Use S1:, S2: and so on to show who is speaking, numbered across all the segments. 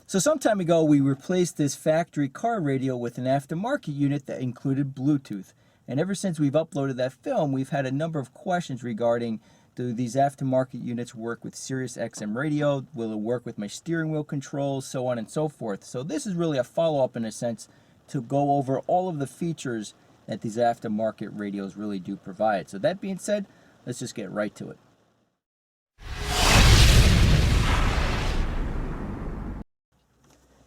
S1: So some time ago, we replaced this factory car radio with an aftermarket unit that included Bluetooth. And ever since we've uploaded that film, we've had a number of questions regarding, do these aftermarket units work with Sirius XM radio? Will it work with my steering wheel controls? So on and so forth. So this is really a follow-up in a sense to go over all of the features that these aftermarket radios really do provide. So that being said, let's just get right to it.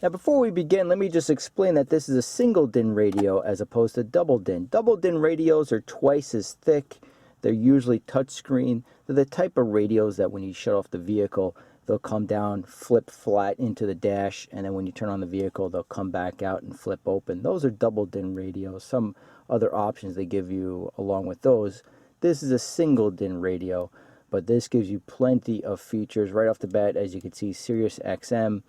S1: Now before we begin, let me just explain that this is a single DIN radio as opposed to double DIN. Double DIN radios are twice as thick. They're usually touchscreen. They're the type of radios that when you shut off the vehicle, they'll come down, flip flat into the dash, and then when you turn on the vehicle, they'll come back out and flip open. Those are double DIN radios. Some other options they give you along with those. This is a single DIN radio, but this gives you plenty of features right off the bat. As you can see, Sirius XM,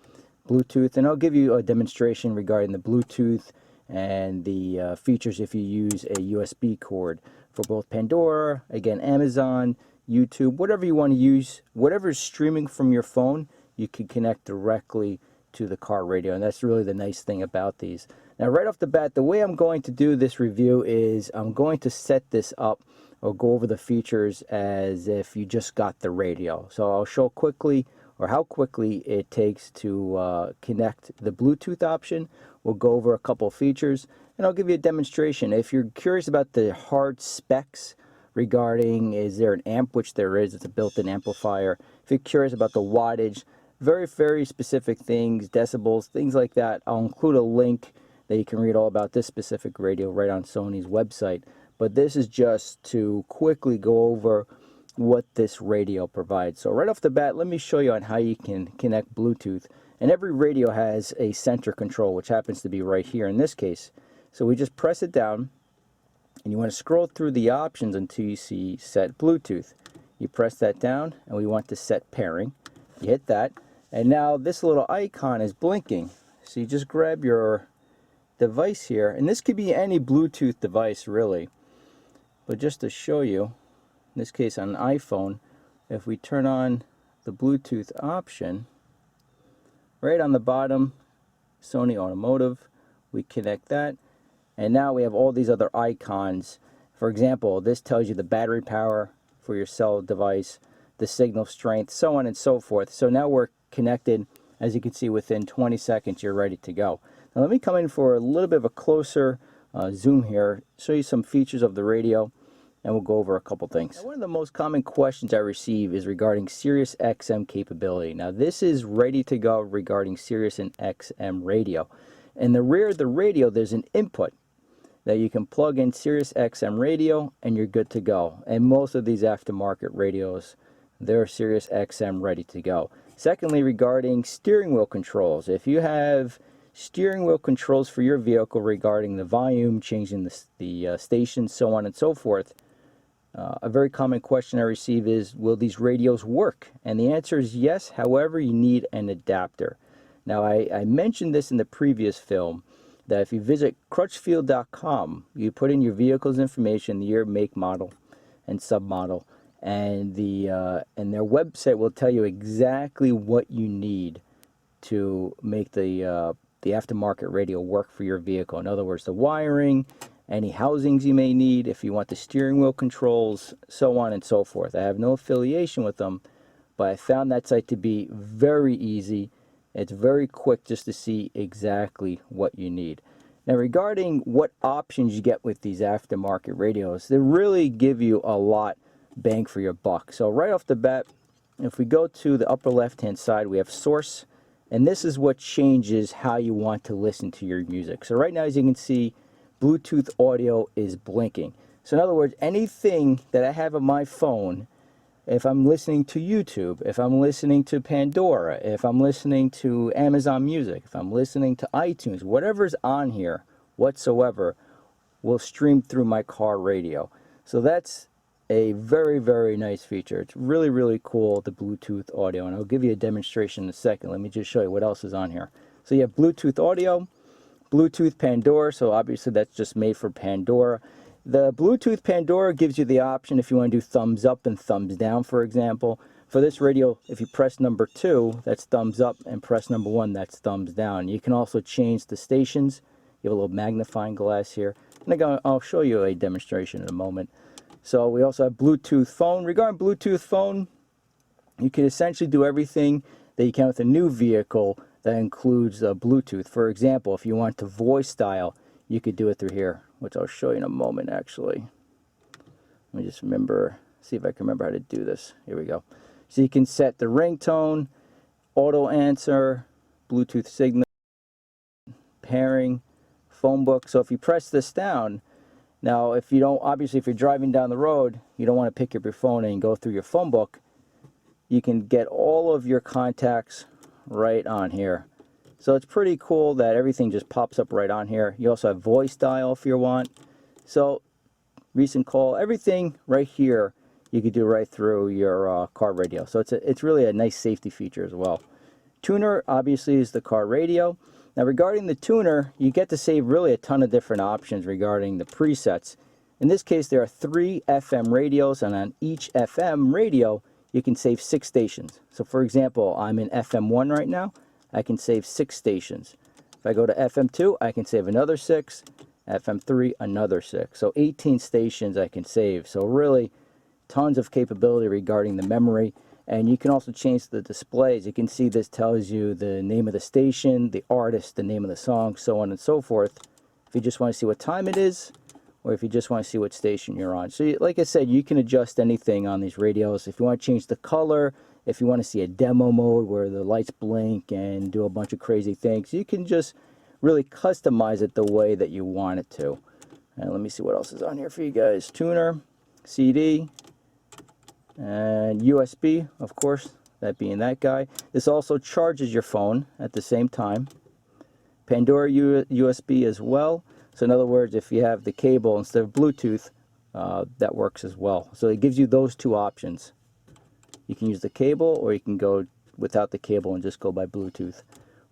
S1: Bluetooth, and I'll give you a demonstration regarding the Bluetooth and the features if you use a USB cord for both Pandora, again Amazon, YouTube, whatever you want to use, whatever is streaming from your phone, you can connect directly to the car radio, and that's really the nice thing about these. Now right off the bat, the way I'm going to do this review is I'm going to set this up or go over the features as if you just got the radio. So I'll show quickly or how quickly it takes to connect the Bluetooth option. We'll go over a couple features, and I'll give you a demonstration. If you're curious about the hard specs regarding is there an amp, which there is, it's a built-in amplifier. If you're curious about the wattage, very, very specific things, decibels, things like that, I'll include a link that you can read all about this specific radio right on Sony's website. But this is just to quickly go over what this radio provides. So right off the bat, let me show you on how you can connect Bluetooth. And every radio has a center control, which happens to be right here in this case. So we just press it down, and you want to scroll through the options until you see set Bluetooth. You press that down, and we want to set pairing. You hit that, and now this little icon is blinking. So you just grab your device here, and this could be any Bluetooth device really, but just to show you, in this case on an iPhone, if we turn on the Bluetooth option, right on the bottom, Sony Automotive, we connect that, and now we have all these other icons. For example, this tells you the battery power for your cell device, the signal strength, so on and so forth. So now we're connected. As you can see, within 20 seconds you're ready to go. Now let me come in for a little bit of a closer zoom here, show you some features of the radio, and we'll go over a couple things. Now, one of the most common questions I receive is regarding Sirius XM capability. Now this is ready to go regarding Sirius and XM radio. In the rear of the radio, there's an input that you can plug in Sirius XM radio and you're good to go. And most of these aftermarket radios, they're Sirius XM ready to go. Secondly, regarding steering wheel controls, if you have steering wheel controls for your vehicle regarding the volume, changing the station, so on and so forth, a very common question I receive is, will these radios work? And the answer is yes, however, you need an adapter. Now, I mentioned this in the previous film, that if you visit crutchfield.com, you put in your vehicle's information, the year, make, model, and submodel, and their website will tell you exactly what you need to make the aftermarket radio work for your vehicle. In other words, the wiring, any housings you may need, if you want the steering wheel controls, so on and so forth. I have no affiliation with them, but I found that site to be very easy. It's very quick just to see exactly what you need. Now regarding what options you get with these aftermarket radios, they really give you a lot bang for your buck. So right off the bat, if we go to the upper left hand side, we have source, and this is what changes how you want to listen to your music. So right now, as you can see, Bluetooth audio is blinking. So in other words, anything that I have on my phone, if I'm listening to YouTube, if I'm listening to Pandora, if I'm listening to Amazon Music, if I'm listening to iTunes, whatever's on here whatsoever will stream through my car radio. So that's a very, very nice feature. It's really, really cool, the Bluetooth audio, and I'll give you a demonstration in a second. Let me just show you what else is on here. So you have Bluetooth audio, Bluetooth Pandora, so obviously that's just made for Pandora. The Bluetooth Pandora gives you the option if you want to do thumbs up and thumbs down, for example. for this radio, if you press number 2, that's thumbs up, and press number 1, that's thumbs down. You can also change the stations. You have a little magnifying glass here. And again, I'll show you a demonstration in a moment. So we also have Bluetooth phone. Regarding Bluetooth phone, you can essentially do everything that you can with a new vehicle that includes Bluetooth. For example, if you want to voice dial, you could do it through here, which I'll show you in a moment actually. Let me just see if I can remember how to do this. Here we go. So you can set the ringtone, auto answer, Bluetooth signal, pairing, Phonebook. So if you press this down, now if you don't, obviously if you're driving down the road, you don't want to pick up your phone and go through your Phonebook, you can get all of your contacts right on here. So it's pretty cool that everything just pops up right on here. You also have voice dial if you want. So recent call, everything right here you could do right through your car radio. So it's really a nice safety feature as well. Tuner obviously is the car radio. Now regarding the tuner, you get to save really a ton of different options regarding the presets. In this case, there are 3 FM radios, and on each FM radio you can save 6 stations. So for example, I'm in FM 1 right now. I can save 6 stations. If I go to FM 2, I can save another 6. FM 3, another 6. So 18 stations I can save. So really tons of capability regarding the memory. And you can also change the displays. You can see this tells you the name of the station, the artist, the name of the song, so on and so forth. If you just want to see what time it is, or if you just want to see what station you're on. So like I said, you can adjust anything on these radios. If you want to change the color, if you want to see a demo mode where the lights blink and do a bunch of crazy things, you can just really customize it the way that you want it to. And let me see what else is on here for you guys. Tuner, CD, and USB, of course, that being that guy. This also charges your phone at the same time. Pandora USB as well. So in other words, if you have the cable instead of Bluetooth, that works as well. So it gives you those 2 options. You can use the cable, or you can go without the cable and just go by Bluetooth.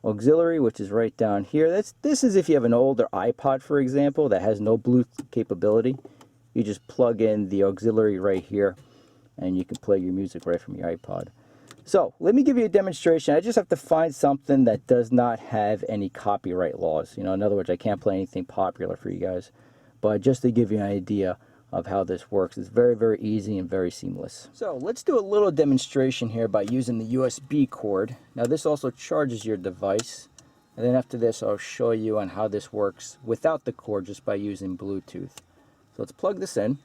S1: Auxilary, which is right down here. This is if you have an older iPod, for example, that has no Bluetooth capability. You just plug in the auxiliary right here, and you can play your music right from your iPod. So let me give you a demonstration. I just have to find something that does not have any copyright laws. You know, in other words, I can't play anything popular for you guys. But just to give you an idea of how this works, it's very, very easy and very seamless. So let's do a little demonstration here by using the USB cord. Now this also charges your device. And then after this, I'll show you on how this works without the cord, just by using Bluetooth. So let's plug this in.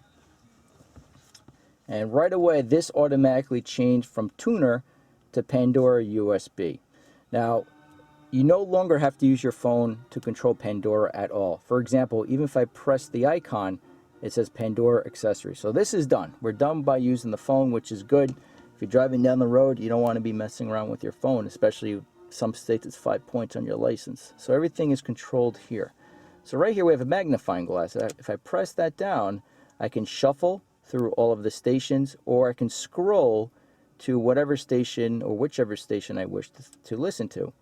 S1: And right away, this automatically changed from tuner to Pandora USB. Now, you no longer have to use your phone to control Pandora at all. For example, even if I press the icon, it says Pandora accessory. So this is done. We're done by using the phone, which is good. If you're driving down the road, you don't want to be messing around with your phone, especially some states it's 5 points on your license. So everything is controlled here. So right here we have a magnifying glass. If I press that down, I can shuffle through all of the stations, or I can scroll to whatever station or whichever station I wish to listen to.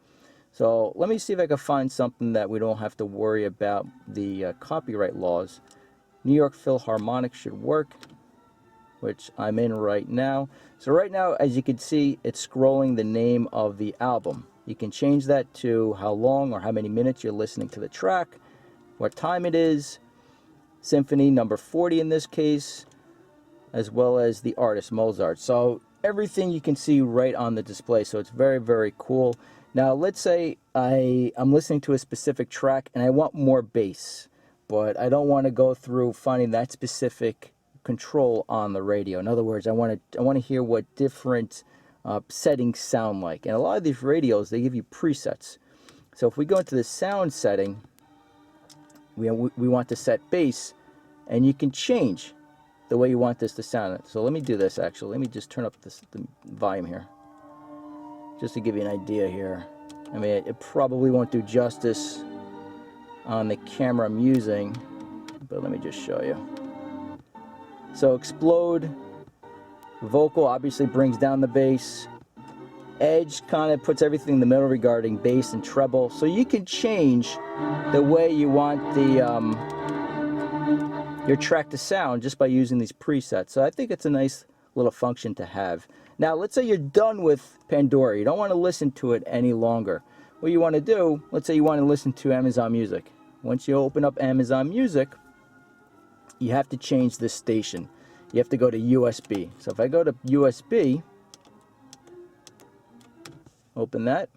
S1: So let me see if I can find something that we don't have to worry about the copyright laws. New York Philharmonic should work, which I'm in right now. So right now, as you can see, it's scrolling the name of the album. You can change that to how long or how many minutes you're listening to the track, what time it is, symphony number 40 in this case, as well as the artist, Mozart. So everything you can see right on the display. So it's very, very cool. Now let's say I'm listening to a specific track and I want more bass, but I don't want to go through finding that specific control on the radio. In other words, I want to hear what different settings sound like. And a lot of these radios, they give you presets. So if we go into the sound setting, we want to set bass, and you can change the way you want this to sound. So let me do this actually. Let me just turn up the volume here, just to give you an idea here. I mean, it probably won't do justice on the camera I'm using, but let me just show you. So explode, vocal obviously brings down the bass. Edge kind of puts everything in the middle regarding bass and treble. So you can change the way you want the your track to sound just by using these presets. So I think it's a nice little function to have. Now, let's say you're done with Pandora. You don't want to listen to it any longer. What you want to do, let's say you want to listen to Amazon Music. Once you open up Amazon Music, you have to change this station. You have to go to USB. So if I go to USB, open that,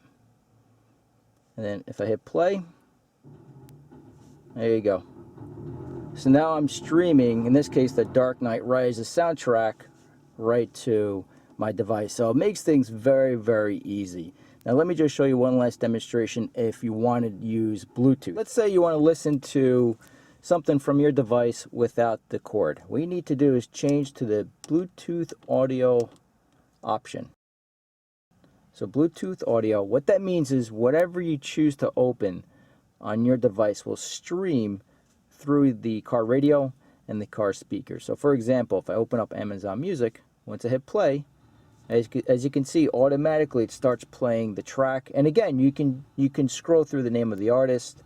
S1: and then if I hit play, there you go. So now I'm streaming, in this case, the Dark Knight Rises soundtrack right to my device. So it makes things very, very easy. Now let me just show you one last demonstration if you want to use Bluetooth. Let's say you want to listen to something from your device without the cord. What you need to do is change to the Bluetooth audio option. So Bluetooth audio, what that means is whatever you choose to open on your device will stream through the car radio and the car speaker. So for example, if I open up Amazon Music, once I hit play, as you can see, automatically it starts playing the track. And again, you can scroll through the name of the artist,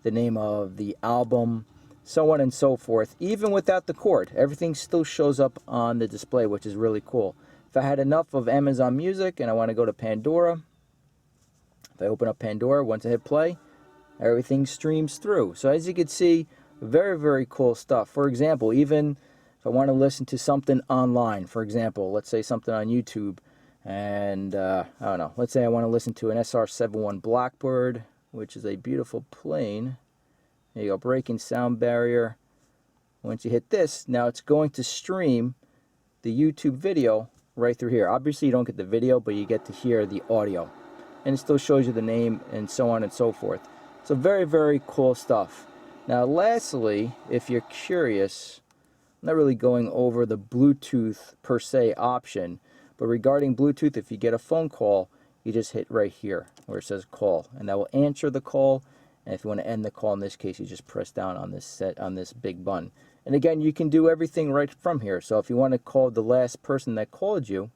S1: the name of the album, so on and so forth. Even without the cord, everything still shows up on the display, which is really cool. If I had enough of Amazon Music and I want to go to Pandora, if I open up Pandora, once I hit play, everything streams through. So as you can see, very, very cool stuff. For example, even if I want to listen to something online, for example, let's say something on YouTube, and I don't know, let's say I want to listen to an SR-71 Blackbird, which is a beautiful plane. There you go, breaking sound barrier. Once you hit this, now it's going to stream the YouTube video right through here. Obviously you don't get the video, but you get to hear the audio. And it still shows you the name and so on and so forth. So very, very cool stuff. Now lastly, if you're curious, I'm not really going over the Bluetooth per se option, but regarding Bluetooth, if you get a phone call, you just hit right here where it says call, and that will answer the call. And if you want to end the call, in this case, you just press down on this big button. And again, you can do everything right from here. So if you want to call the last person that called you,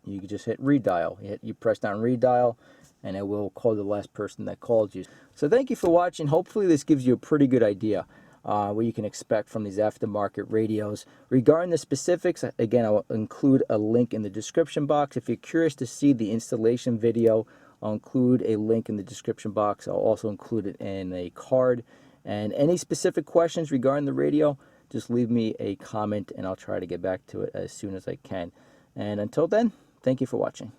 S1: you can just hit redial. You press down redial, and it will call the last person that called you. So thank you for watching. Hopefully this gives you a pretty good idea what you can expect from these aftermarket radios. Regarding the specifics, again, I will include a link in the description box. If you're curious to see the installation video, I'll include a link in the description box. I'll also include it in a card. And any specific questions regarding the radio, just leave me a comment and I'll try to get back to it as soon as I can. And until then, thank you for watching.